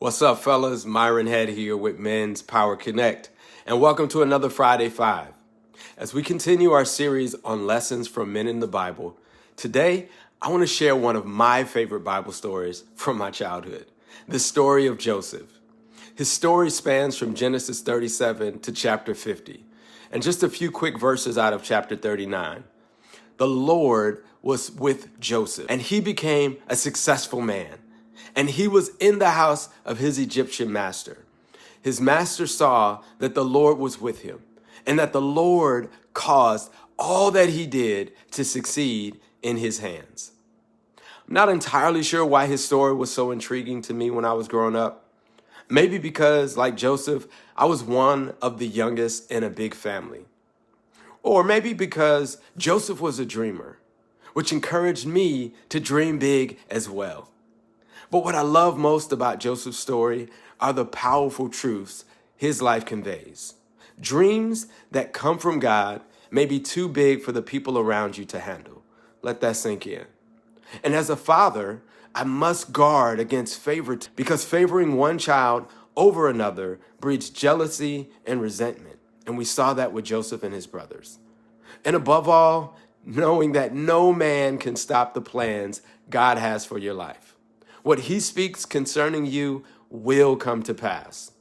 What's up, fellas? Myron Head here with Men's Power Connect, and welcome to another Friday 5. As we continue our series on lessons from men in the Bible, today I want to share one of my favorite Bible stories from my childhood, the story of Joseph. His story spans from Genesis 37 to chapter 50, and just a few quick verses out of chapter 39. The Lord was with Joseph, and he became a successful man. And he was in the house of his Egyptian master. His master saw that the Lord was with him, and that the Lord caused all that he did to succeed in his hands. I'm not entirely sure why his story was so intriguing to me when I was growing up. Maybe because, like Joseph, I was one of the youngest in a big family. Or maybe because Joseph was a dreamer, which encouraged me to dream big as well. But what I love most about Joseph's story are the powerful truths his life conveys. Dreams that come from God may be too big for the people around you to handle. Let that sink in. And as a father, I must guard against favoritism because favoring one child over another breeds jealousy and resentment. And we saw that with Joseph and his brothers. And above all, knowing that no man can stop the plans God has for your life. What he speaks concerning you will come to pass.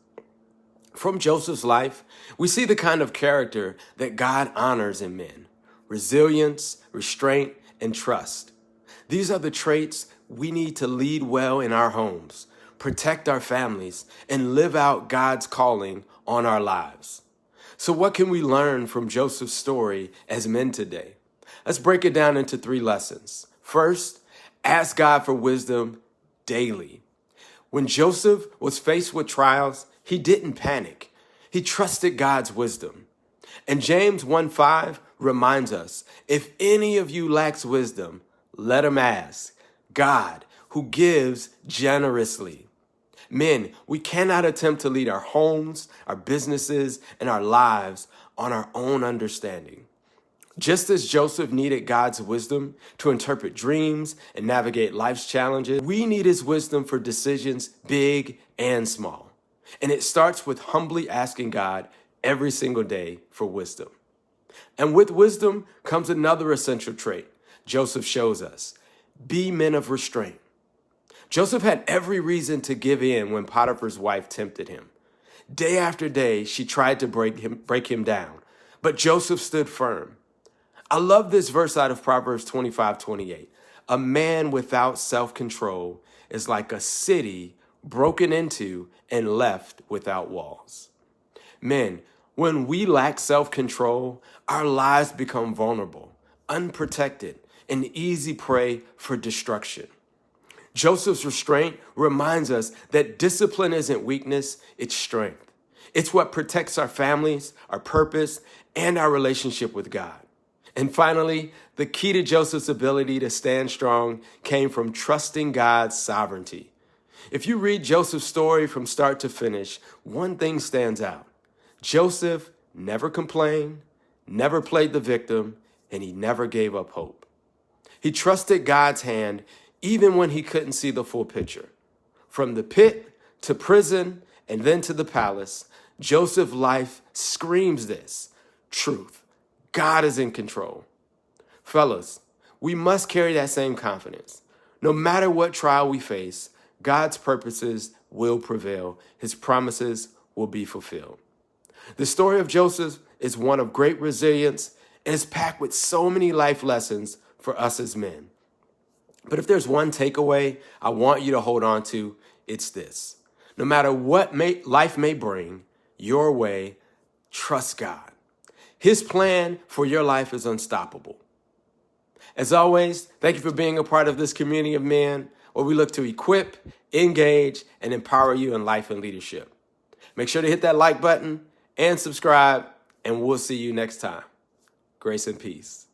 From Joseph's life, we see the kind of character that God honors in men: resilience, restraint, and trust. These are the traits we need to lead well in our homes, protect our families, and live out God's calling on our lives. So what can we learn from Joseph's story as men today? Let's break it down into 3 lessons. First, ask God for wisdom daily. When Joseph was faced with trials, he didn't panic. He trusted God's wisdom. And James 1:5 reminds us, if any of you lacks wisdom, let him ask God, who gives generously. Men, we cannot attempt to lead our homes, our businesses, and our lives on our own understanding. Just as Joseph needed God's wisdom to interpret dreams and navigate life's challenges, we need his wisdom for decisions big and small. And it starts with humbly asking God every single day for wisdom. And with wisdom comes another essential trait Joseph shows us: be men of restraint. Joseph had every reason to give in when Potiphar's wife tempted him. Day after day, she tried to break him down, but Joseph stood firm. I love this verse out of Proverbs 25:28. A man without self-control is like a city broken into and left without walls. Men, when we lack self-control, our lives become vulnerable, unprotected, and easy prey for destruction. Joseph's restraint reminds us that discipline isn't weakness, it's strength. It's what protects our families, our purpose, and our relationship with God. And finally, the key to Joseph's ability to stand strong came from trusting God's sovereignty. If you read Joseph's story from start to finish, one thing stands out. Joseph never complained, never played the victim, and he never gave up hope. He trusted God's hand even when he couldn't see the full picture. From the pit to prison and then to the palace, Joseph's life screams this: truth. God is in control. Fellas, we must carry that same confidence. No matter what trial we face, God's purposes will prevail. His promises will be fulfilled. The story of Joseph is one of great resilience and is packed with so many life lessons for us as men. But if there's one takeaway I want you to hold on to, it's this: no matter what life may bring your way, trust God. His plan for your life is unstoppable. As always, thank you for being a part of this community of men where we look to equip, engage, and empower you in life and leadership. Make sure to hit that like button and subscribe, and we'll see you next time. Grace and peace.